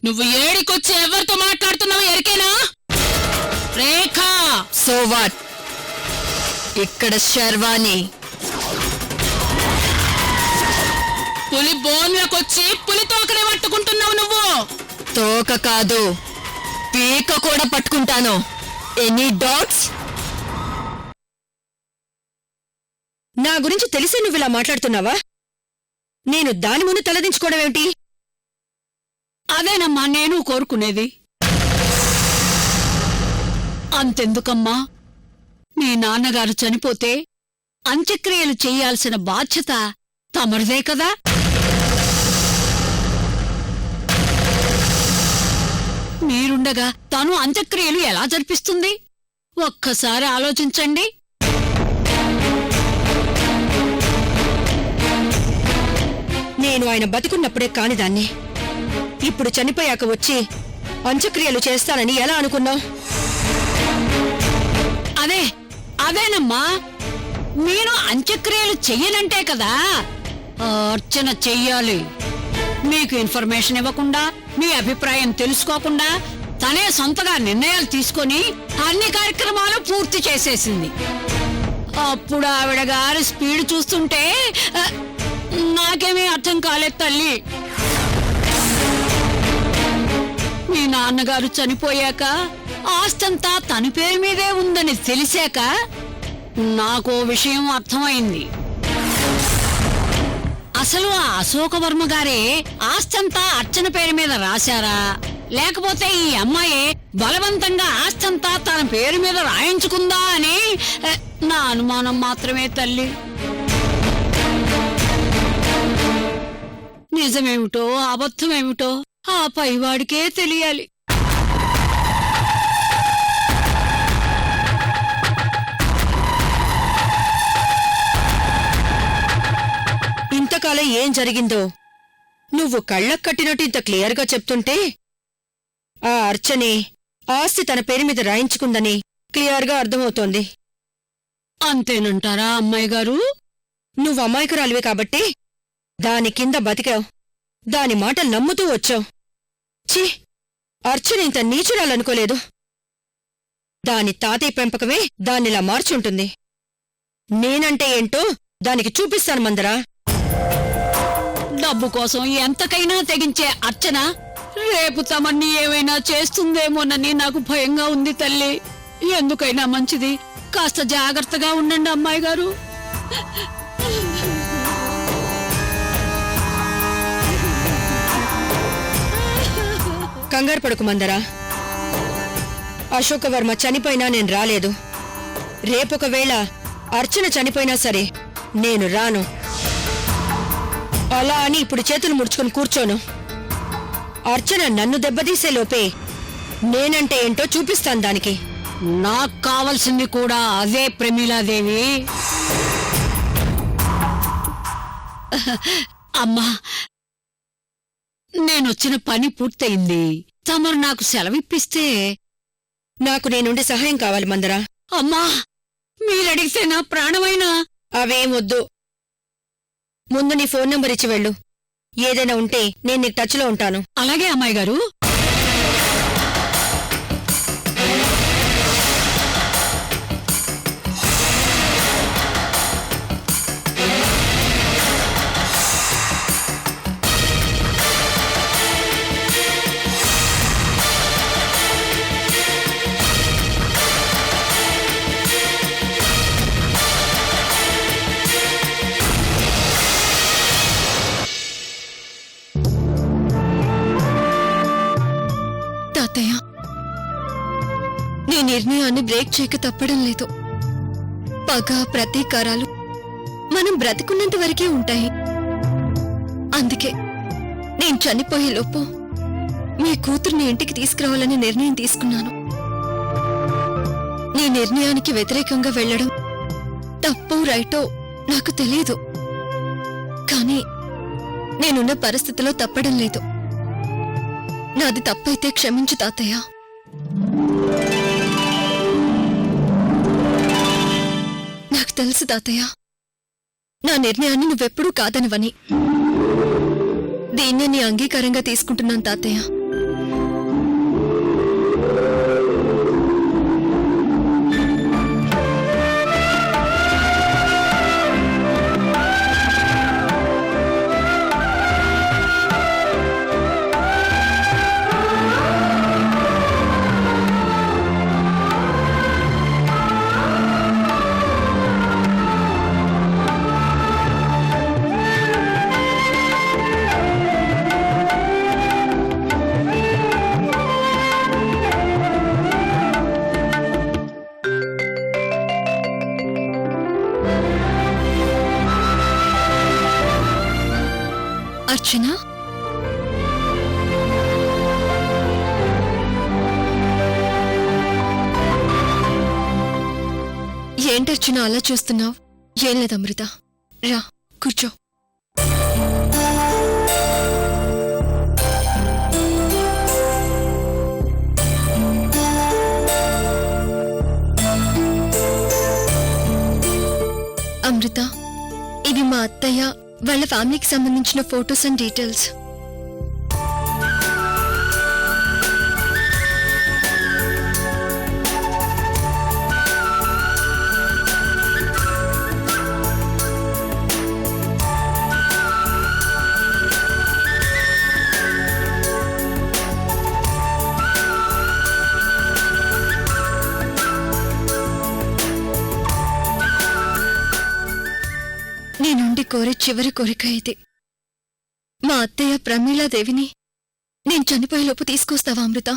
నువ్వు ఏడికొచ్చి ఎవరితో మాట్లాడుతున్నావు ఎరికేనా? రేఖా! So what? ఇక్కడ శర్వాణి. పులి బోన్లకొచ్చి పులి తోకనే పట్టుకుంటున్నావు నువ్వు. తోక కాదు, పీక కూడా పట్టుకుంటాను. Any doubts? నా గురించి తెలిసే నువ్విలా మాట్లాడుతున్నావా? నేను దాని ముందు తలదించుకోవడం ఏమిటి? అదేనమ్మా నేను కోరుకునేది. అంతెందుకమ్మా, మీ నాన్నగారు చనిపోతే అంత్యక్రియలు చెయ్యాల్సిన బాధ్యత తమరిదే కదా. మీరుండగా తను అంత్యక్రియలు ఎలా జరిపిస్తుంది? ఒక్కసారి ఆలోచించండి. నేను ఆయన బతికున్నప్పుడే కానిదాన్ని. ఇప్పుడు చనిపోయాక వచ్చి అంత్యక్రియలు చేస్తానని ఎలా అనుకున్నావు? అదేనమ్మా, మీరు అంత్యక్రియలు చెయ్యనంటే కదా అర్చన చెయ్యాలి. మీకు ఇన్ఫర్మేషన్ ఇవ్వకుండా, మీ అభిప్రాయం తెలుసుకోకుండా తనే సొంతగా నిర్ణయాలు తీసుకొని అన్ని కార్యక్రమాలు పూర్తి చేసేసింది. అప్పుడు ఆవిడ గారి స్పీడ్ చూస్తుంటే నాకేమీ అర్థం కాలేదు తల్లి. మీ నాన్నగారు చనిపోయాక ఆస్తంతా తన పేరు మీదే ఉందని తెలిసాక నాకో విషయం అర్థమైంది. అసలు ఆ అశోకవర్మ గారే ఆస్తంతా అర్చన పేరు మీద రాశారా, లేకపోతే ఈ అమ్మాయి బలవంతంగా ఆస్తంతా తన పేరు మీద రాయించుకుందా అని నా అనుమానం మాత్రమే తల్లి. నిజమేమిటో అబద్ధమేమిటో ఆ పైవాడికే తెలియాలి. ఇంతకాలం ఏం జరిగిందో నువ్వు కళ్ళకు కట్టినట్టు ఇంత క్లియర్గా చెప్తుంటే ఆ అర్చనే ఆస్తి తన పేరు మీద రాయించుకుందని క్లియర్గా అర్థమవుతోంది. అంతేనంటారా అమ్మాయి గారు? నువ్వు అమాయకురాలివే కాబట్టి దాని కింద బతికావు, దాని మాటలు నమ్ముతూ వచ్చావు. ఛీ, అర్చన ఇంత నీచురాలనుకోలేదు. దాని తాతయ్య పెంపకమే దాన్నిలా మార్చుంటుంది. నేనంటే ఏంటో దానికి చూపిస్తాను మందరా. డబ్బు కోసం ఎంతకైనా తెగించే అర్చన రేపు తమన్ని ఏమైనా చేస్తుందేమోనని నాకు భయంగా ఉంది తల్లి. ఎందుకైనా మంచిది కాస్త జాగ్రత్తగా ఉండండి అమ్మాయి గారు. కంగారు పడుకు మందరా. అశోకవర్మ చనిపోయినా నేను రాలేదు. రేపొకవేళ అర్చన చనిపోయినా సరే నేను రాను. అలా అని ఇప్పుడు చేతులు ముడుచుకుని కూర్చోను. అర్చన నన్ను దెబ్బతీసే లోపే నేనంటే ఏంటో చూపిస్తాను దానికి. నాకు కావలసింది కూడా అదే ప్రమీలాదేవి. అమ్మా, నేనొచ్చిన పని పూర్తయింది. తమరు నాకు సెలవిప్పిస్తే. నాకు నేనుండి సహాయం కావాలి మందరా. అమ్మా, మీరడిగితే నా ప్రాణమైనా. అవేం వద్దు. ముందు నీ ఫోన్ నంబర్ ఇచ్చి వెళ్ళు. ఏదైనా ఉంటే నేను నీకు టచ్లో ఉంటాను. అలాగే అమ్మాయి గారు. తాతయ్య, నీ నిర్ణయాన్ని బ్రేక్ చేయక తప్పడం లేదు. పగ, ప్రతీకారాలు మనం బ్రతికున్నంత వరకే ఉంటాయి. అందుకే నేను చనిపోయేలోపు మీ కూతుర్ని ఇంటికి తీసుకురావాలని నిర్ణయం తీసుకున్నాను. నీ నిర్ణయానికి వ్యతిరేకంగా వెళ్లడం తప్పో రైటో నాకు తెలీదు, కానీ నేనున్న పరిస్థితిలో తప్పడం లేదు. నాది తప్పైతే క్షమించు తాతయ్య. నాకు తెలుసు తాతయ్య, నా నిర్ణయాన్ని నువ్వెప్పుడూ కాదనివని. దీన్నే నీ అంగీకారంగా తీసుకుంటున్నాను తాతయ్య. అర్చన, ఏంటర్చన అలా చూస్తున్నావు? ఏం లేదు అమృత, రా కూర్చో. అమృత, ఇవి మా అత్తయ్య వాళ్ళ ఫ్యామిలీకి సంబంధించిన ఫొటోస్ అండ్ డీటెయిల్స్. నీ నుండి కోరే చివరి కోరిక ఇది. మా అత్తయ్య ప్రమీలాదేవిని నేను చనిపోయేలోపు తీసుకొస్తావా అమృత?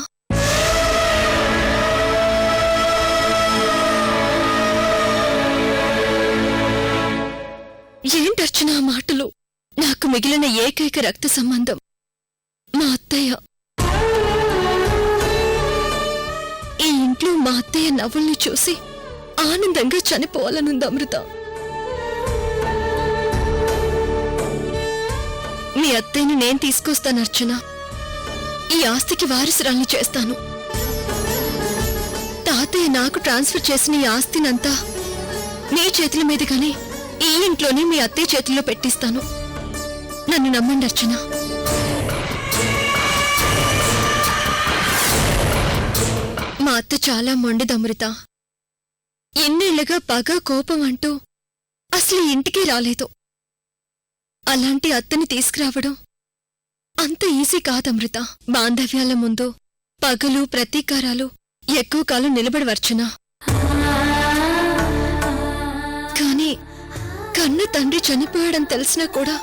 ఏంటర్చన ఆ మాటలు? నాకు మిగిలిన ఏకైక రక్త సంబంధం మా అత్తయ్య. ఈ ఇంట్లో మా అత్తయ్య నవ్వుల్ని చూసి ఆనందంగా చనిపోవాలనుంది అమృత. మీ అత్తయ్యను నేను తీసుకొస్తాను అర్చన. ఈ ఆస్తికి వారసురాల్ని చేస్తాను. తాతయ్య నాకు ట్రాన్స్ఫర్ చేసిన ఈ ఆస్తినంతా మీ చేతుల మీదుగానే ఈ ఇంట్లోనే మీ అత్తయ్య చేతుల్లో పెట్టిస్తాను. నన్ను నమ్మండి అర్చన. మా అత్త చాలా మొండిదమృత. ఎన్నేళ్లుగా పగ కోపం అంటూ అసలు ఇంటికి రాలేదు. అలాంటి అత్తని తీసుకురావడం అంత ఈజీ కాదమృత. బాంధవ్యాల ముందు పగలు ప్రతీకారాలు ఎక్కువ కాలం నిలబడవర్చునా. కాని కన్న తండ్రి చనిపోయాడని తెలిసినా కూడా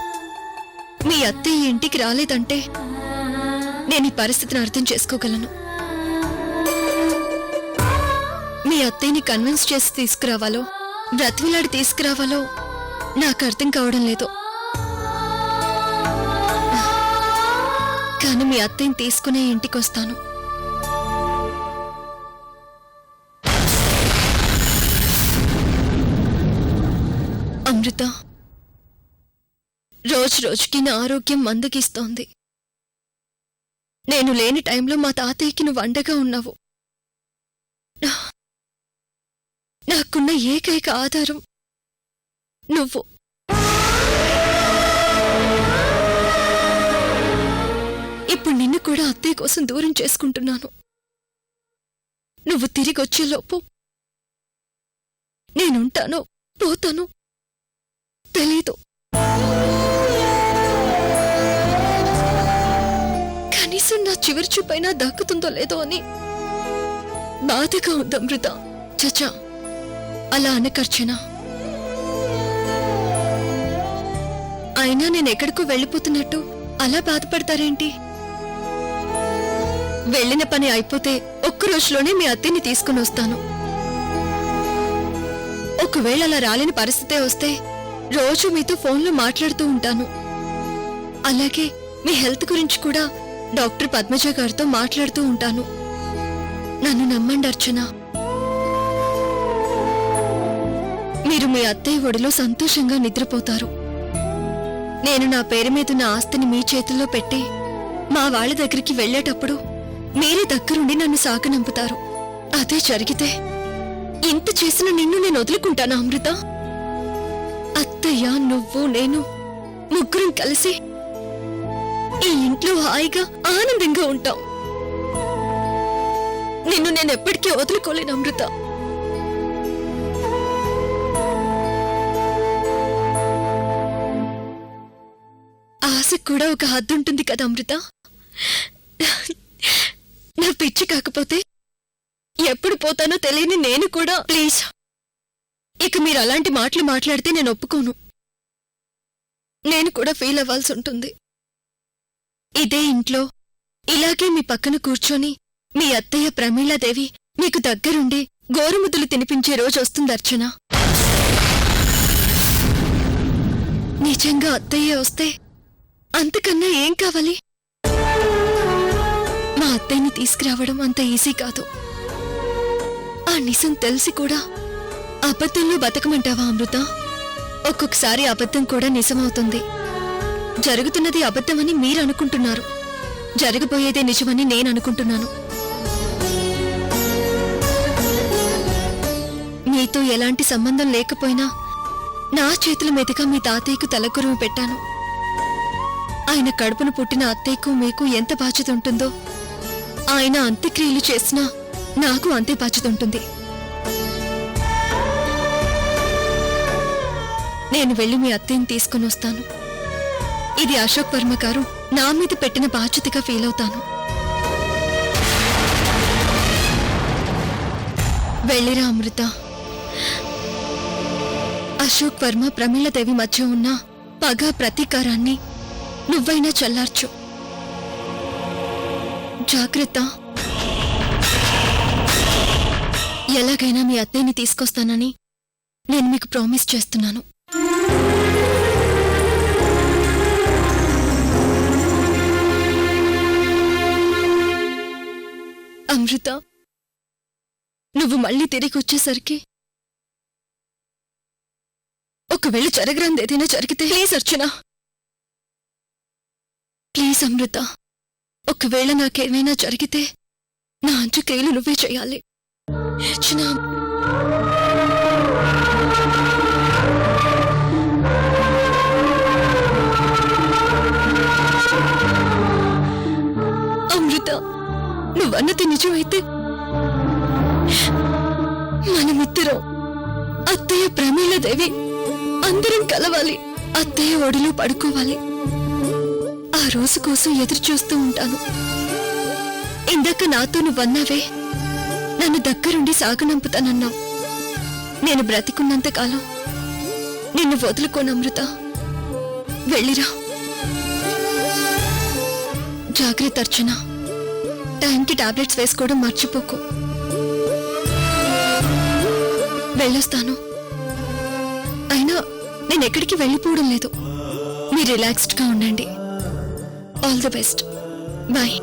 మీ అత్తయ్య ఇంటికి రాలేదంటే నేను ఈ పరిస్థితిని అర్థం చేసుకోగలను. మీ అత్తయ్యని కన్విన్స్ చేసి తీసుకురావాలో బ్రతిమిలాడి తీసుకురావాలో నాకు అర్థం కావడం లేదు. కానీ మీ అత్తయ్యని తీసుకునే ఇంటికొస్తాను. అమృత, రోజుకి నా ఆరోగ్యం మందగిస్తోంది. నేను లేని టైంలో మా తాతయ్యకి నువ్వు అండగా ఉన్నావు. నాకున్న ఏకైక ఆధారం నువ్వు. ఇప్పుడు నిన్ను కూడా అత్తయ్య కోసం దూరం చేసుకుంటున్నాను. నువ్వు తిరిగి వచ్చేలోపు నేనుంటానో పోతానో తెలీదు. కనీసం నా చివరి చూపైనా దక్కుతుందో లేదో అని బాధగా ఉంది అమృత. చచా, అలా అనకర్చనా. అయినా నేనెక్కడికో వెళ్ళిపోతున్నట్టు అలా బాధపడతారేంటి? వెళ్ళిన పని అయిపోతే ఒక్క రోజులోనే మీ అత్తయ్యని తీసుకుని వస్తాను. ఒకవేళ అలా రాలేని పరిస్థితే వస్తే రోజు మీతో ఫోన్లో మాట్లాడుతూ ఉంటాను. అలాగే మీ హెల్త్ గురించి కూడా డాక్టర్ పద్మజ గారితో మాట్లాడుతూ ఉంటాను. నన్ను నమ్మండి అర్చన. మీరు మీ అత్తయ్య ఒడిలో సంతోషంగా నిద్రపోతారు. నేను నా పేరు మీదున్న ఆస్తిని మీ చేతుల్లో పెట్టి మా వాళ్ళ దగ్గరికి వెళ్లేటప్పుడు మీరే దగ్గరుండి నన్ను సాగనంపుతారు. అదే జరిగితే ఇంత చేసిన నిన్ను నేను వదులుకుంటానా అమృత? అత్తయ్య, నువ్వు, నేను ముగ్గురం కలిసి ఈ ఇంట్లో హాయిగా ఆనందంగా ఉంటాం. నిన్ను నేను ఎప్పటికీ వదులుకోలేను అమృత. ఆశకు కూడా ఒక హద్దు ఉంటుంది కదా అమృత. నా పిచ్చి కాకపోతే ఎప్పుడు పోతానో తెలియని నేను కూడా. ప్లీజ్, ఇక మీరు అలాంటి మాటలు మాట్లాడితే నేను ఒప్పుకోను. నేను కూడా ఫీల్ అవ్వాల్సి ఉంటుంది. ఇదే ఇంట్లో ఇలాగే మీ పక్కన కూర్చొని మీ అత్తయ్య ప్రమీలాదేవి మీకు దగ్గరుండి గోరుముద్దలు తినిపించే రోజు వస్తుంది అర్చన. నిజంగా అత్తయ్య వస్తే అంతకన్నా ఏం కావాలి? మా అత్తయ్యని తీసుకురావడం అంత ఈజీ కాదు. ఆ నిజం తెలిసి కూడా అబద్ధంలో బతకమంటావా అమృత? ఒక్కొక్కసారి అబద్ధం కూడా నిజమవుతుంది. జరుగుతున్నది అబద్ధమని మీరు అనుకుంటున్నారు, జరగబోయేదే నిజమని నేను అనుకుంటున్నాను. మీతో ఎలాంటి సంబంధం లేకపోయినా నా చేతుల మీదుగా మీ తాతయ్యకు తలకొరువు పెట్టాను. ఆయన కడుపును పుట్టిన అత్తయ్యకు మీకు ఎంత బాధ్యత ఉంటుందో ఆయన అంత్యక్రియలు చేసినా నాకు అంతే బాధ్యత ఉంటుంది. నేను వెళ్ళి మీ అత్తయ్యని తీసుకుని వస్తాను. ఇది అశోక్ వర్మ గారు నా మీద పెట్టిన బాధ్యతగా ఫీల్ అవుతాను. వెళ్ళిరా అమృత. అశోక్ వర్మ ప్రమీలాదేవి మధ్య ఉన్న పగ ప్రతీకారాన్ని నువ్వైనా చల్లార్చు. జాగ్రత్త. ఎలాగైనా మీ అత్తయ్యని తీసుకొస్తానని నేను మీకు ప్రామిస్ చేస్తున్నాను. అమృత, నువ్వు మళ్ళీ తిరిగి వచ్చేసరికి ఒకవేళ జరగరాంది ఏదైనా జరిగితే ప్లీజ్ అర్చన, ప్లీజ్ అమృత, ఒకవేళ నాకేమైనా జరిగితే నా అంచుకేలు నువ్వే చేయాలి. అర్చన, అమృత, నువ్వన్నది నిజమైతే మనమిద్దరం అత్తయ్య ప్రమీలాదేవి అందరం కలవాలి. అత్తయ్య ఒడిలో పడుకోవాలి. ఆ రోజు కోసం ఎదురు చూస్తూ ఉంటాను. ఇందాక నాతో నువ్వన్నావే, నన్ను దగ్గరుండి సాగనంపుతానన్నావు. నేను బ్రతికున్నంత కాలం నిన్ను వదులుకోను అమృత. వెళ్ళిరా. జాగ్రత్త అర్చన. టైంకి టాబ్లెట్స్ వేసుకోవడం మర్చిపోకు. వెళ్ళొస్తాను. అయినా నేనెక్కడికి వెళ్ళిపోవడం లేదు. మీరు రిలాక్స్డ్గా ఉండండి. All the best. బాయ్.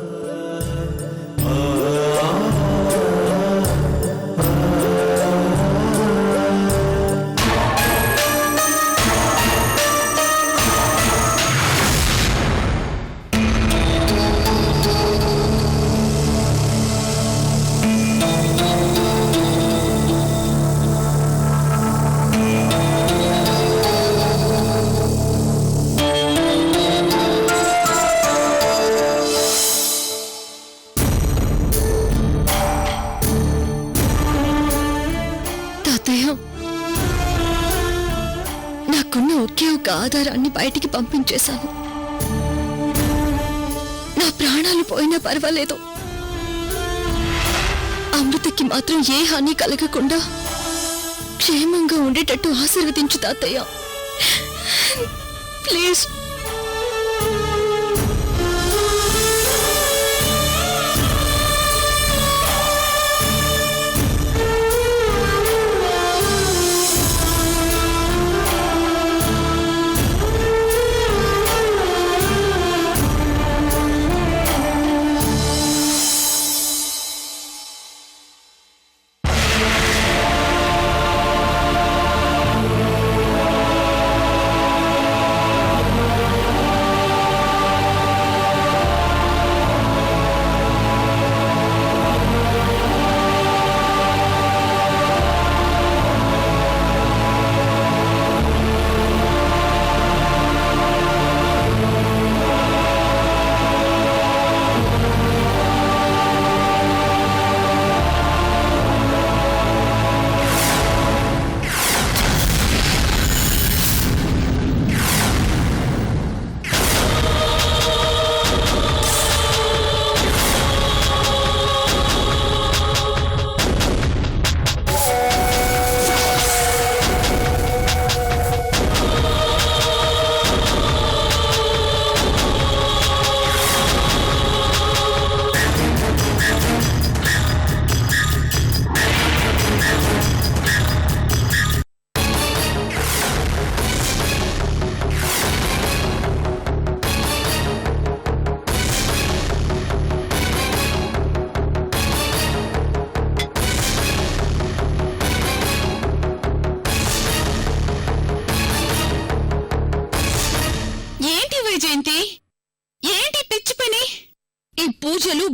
నాకున్న ఒకే ఒక ఆధారాన్ని బయటికి పంపించేశాను. నా ప్రాణాలు పోయినా పర్వాలేదు, అమృతకి మాత్రం ఏ హాని కలగకుండా క్షేమంగా ఉండేటట్టు ఆశీర్వదించు తాతయ్య, ప్లీజ్.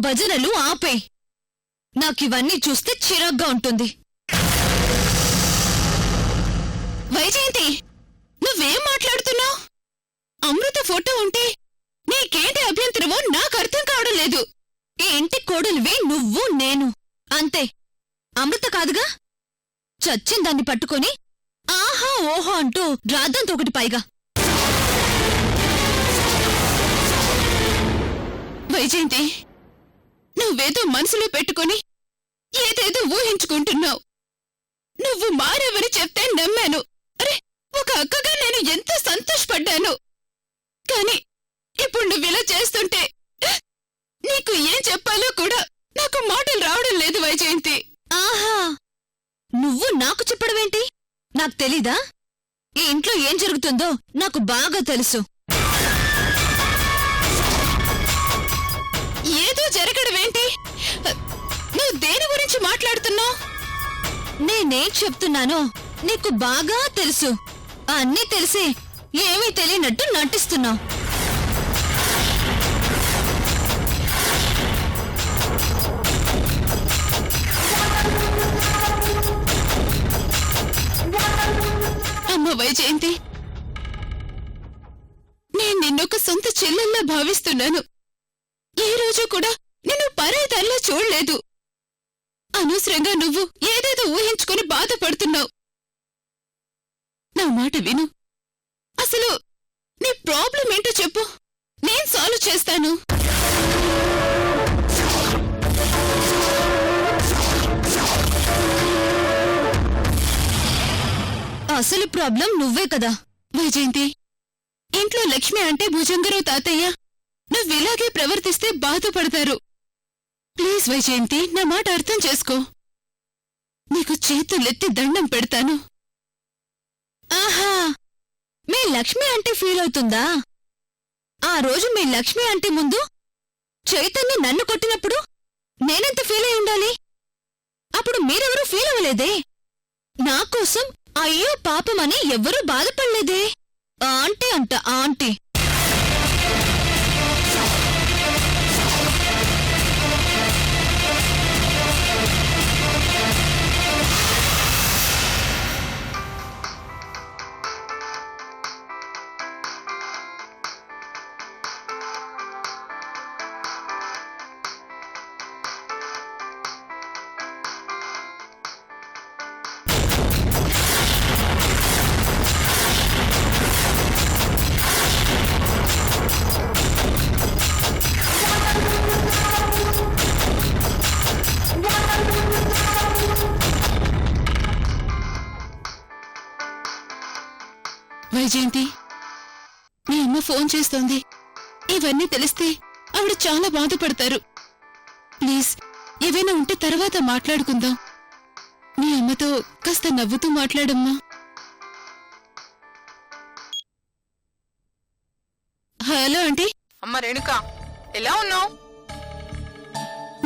భజనలు ఆపే. నాకివన్నీ చూస్తే చిరాగ్గా ఉంటుంది. వైజయంతి, నువ్వేం మాట్లాడుతున్నావు? అమృత ఫోటో ఉంటే నీకేంటి అభ్యంతరమో నాకు అర్థం కావడం లేదు. ఈ ఇంటి కోడలివి నువ్వు, నేను అంతే. అమృత కాదుగా. చచ్చిందాన్ని పట్టుకొని ఆహా ఓహో అంటూ రాద్దంతో ఒకటి పైగా. వైజయంతి, నువ్వేదో మనసులో పెట్టుకొని ఏదేదో ఊహించుకుంటున్నావు. నువ్వు మారేవని చెప్తే నమ్మాను. అరే, ఒక అక్కగా నేను ఎంతో సంతోషపడ్డాను. కాని ఇప్పుడు నువ్విలా చేస్తుంటే నీకు ఏం చెప్పాలో కూడా నాకు మాటలు రావడం లేదు వైజయంతి. ఆహా, నువ్వు నాకు చెప్పడమేంటి? నాకు తెలీదా? ఈ ఇంట్లో ఏం జరుగుతుందో నాకు బాగా తెలుసు. ఏదో జరగడమేంటి? నువ్వు దేని గురించి మాట్లాడుతున్నావు? నేనేం చెప్తున్నానో నీకు బాగా తెలుసు. అన్నీ తెలిసి ఏమీ తెలియనట్టు నటిస్తున్నావు. అమ్మ వైజయంతి, నేను నిన్నొక సొంత చెల్లెల్లా భావిస్తున్నాను. ఏ రోజు కూడా నిన్ను పరాయిదాల్లా చూడలేదు. అనవసరంగా నువ్వు ఏదేదో ఊహించుకుని బాధపడుతున్నావు. నా మాట విను. అసలు నీ ప్రాబ్లం ఏంటో చెప్పు, నేను సాల్వ్ చేస్తాను. అసలు ప్రాబ్లం నువ్వే కదా వైజయంతి. ఇంట్లో లక్ష్మి అంటే భుజంగరావు తాతయ్య నువ్విలాగే ప్రవర్తిస్తే బాధపడతారు. ప్లీజ్ వైజయంతి, నా మాట అర్థం చేసుకో. నీకు చేతులెత్తి దండం పెడతాను. ఆహా, మీ లక్ష్మి అంటే ఫీల్ అవుతుందా? ఆ రోజు మీ లక్ష్మి అంటే ముందు చైతన్య నన్ను కొట్టినప్పుడు నేనెంత ఫీల్ అయి ఉండాలి? అప్పుడు మీరెవరూ ఫీల్ అవ్వలేదే. నాకోసం అయ్యో పాపమని ఎవ్వరూ బాధపడలేదే. ఆంటీ అంట ఆంటీ. వైజయంతి, మీ అమ్మ ఫోన్ చేస్తోంది. ఇవన్నీ తెలిస్తే ఆవిడ చాలా బాధపడతారు. ప్లీజ్, ఏవైనా ఉంటే తర్వాత మాట్లాడుకుందాం. మీ అమ్మతో కాస్త నవ్వుతూ మాట్లాడమ్మా. Hello aunty. అమ్మ రేణుక, ఎలా ఉన్నావు?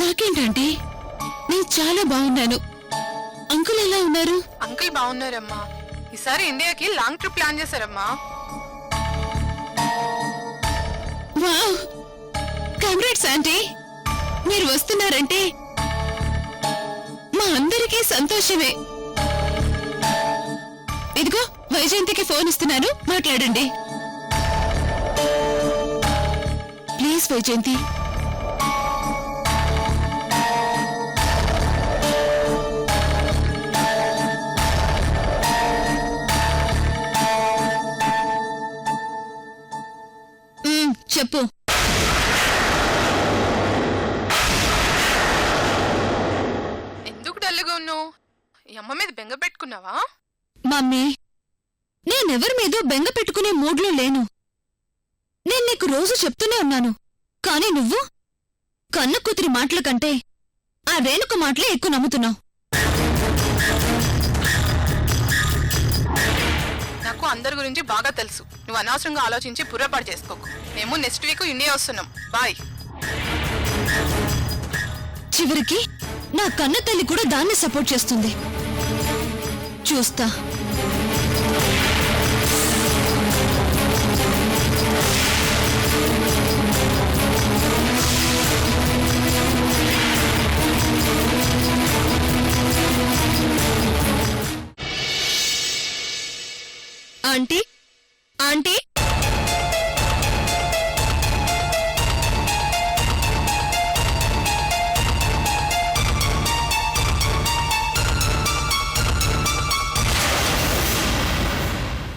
నాకేంటంటీ, నేను చాలా బాగున్నాను. అంకుల్ ఎలా ఉన్నారు? అంకుల్ బాగున్నారమ్మా. ఈసారి ఇండియాకి లాంగ్ ట్రిప్ ప్లాన్ చేశారమ్మా. Wow, congrats aunty. మీరు వస్తున్నారంటే మా అందరికీ సంతోషమే. ఇదిగో వైజయంతికి ఫోన్ ఇస్తున్నాను, మాట్లాడండి. ప్లీజ్ వైజయంతి. చెప్పు. ఎందుకు డల్లుగా ఉన్నావు? ఈ అమ్మ మీద బెంగ పెట్టుకున్నావా? మమ్మీ, నేనెవరి మీదో బెంగ పెట్టుకునే మూడ్లో లేను. నేను నీకు రోజు చెప్తూనే ఉన్నాను. కాని నువ్వు కన్న కూతురి మాటల కంటే ఆ రేణుక మాటలే ఎక్కువ నమ్ముతున్నావు. నాకు అందరి గురించి బాగా తెలుసు. నువ్వు అనవసరంగా ఆలోచించి పుర్రపాటు చేసుకోకు. మేము నెక్స్ట్ వీక్ ఇండియా వస్తున్నాం. బాయ్. చివరికి నా కన్న తల్లి కూడా దాన్ని సపోర్ట్ చేస్తుంది. చూస్తా. Aunty aunty